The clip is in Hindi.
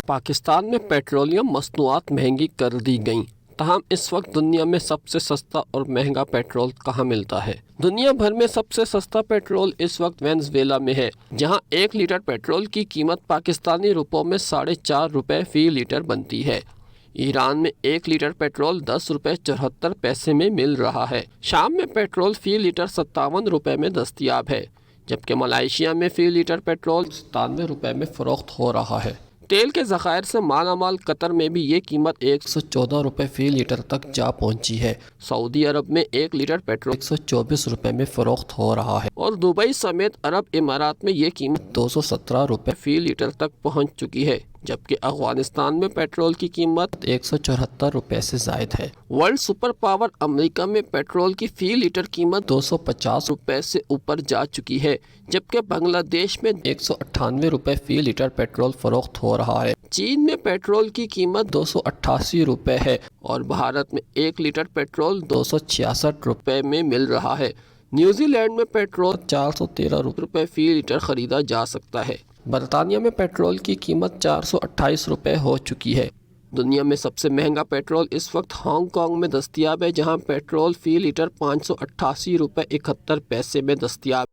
पाकिस्तान में पेट्रोलियम मसनूआत महंगी कर दी गईं। तहम इस वक्त दुनिया में सबसे सस्ता और महंगा पेट्रोल कहाँ मिलता है? दुनिया भर में सबसे सस्ता पेट्रोल इस वक्त वेनेजुएला में है, जहां 1 लीटर पेट्रोल की कीमत पाकिस्तानी रुपयों में 4.5 रुपये फी लीटर बनती है। ईरान में 1 लीटर पेट्रोल 10 रुपये 74 पैसे में मिल रहा है। शाम में पेट्रोल फी लीटर 57 रुपये में दस्तियाब है, जबकि मलेशिया में फी लीटर पेट्रोल 97 रुपये में फ़रोख्त हो रहा है। तेल के ज़खायर से मालामाल कतर में भी ये कीमत 114 रुपये फ़ी लीटर तक जा पहुंची है। सऊदी अरब में 1 लीटर पेट्रोल 124 रुपये में फ़रोख्त हो रहा है और दुबई समेत अरब इमारात में ये कीमत 217 रुपये फ़ी लीटर तक पहुंच चुकी है, जबकि अफगानिस्तान में पेट्रोल की कीमत 174 रुपये से ज़ायद है। वर्ल्ड सुपर पावर अमेरिका में पेट्रोल की फ़ी लीटर कीमत 250 रुपये से ऊपर जा चुकी है, जबकि बांग्लादेश में 198 रुपये फ़ी लीटर पेट्रोल फ़रोख्त हो रहा है। चीन में पेट्रोल की कीमत 288 रुपये है और भारत में 1 लीटर पेट्रोल 266 रुपये में मिल रहा है। न्यूजीलैंड में पेट्रोल 413 रुपये फ़ी लीटर ख़रीदा जा सकता है। बरतानिया में पेट्रोल की कीमत 428 रुपये हो चुकी है। दुनिया में सबसे महंगा पेट्रोल इस वक्त हांगकांग में दस्तियाब है, जहां पेट्रोल फ़ी लीटर 588 रुपये 71 पैसे में दस्तियाब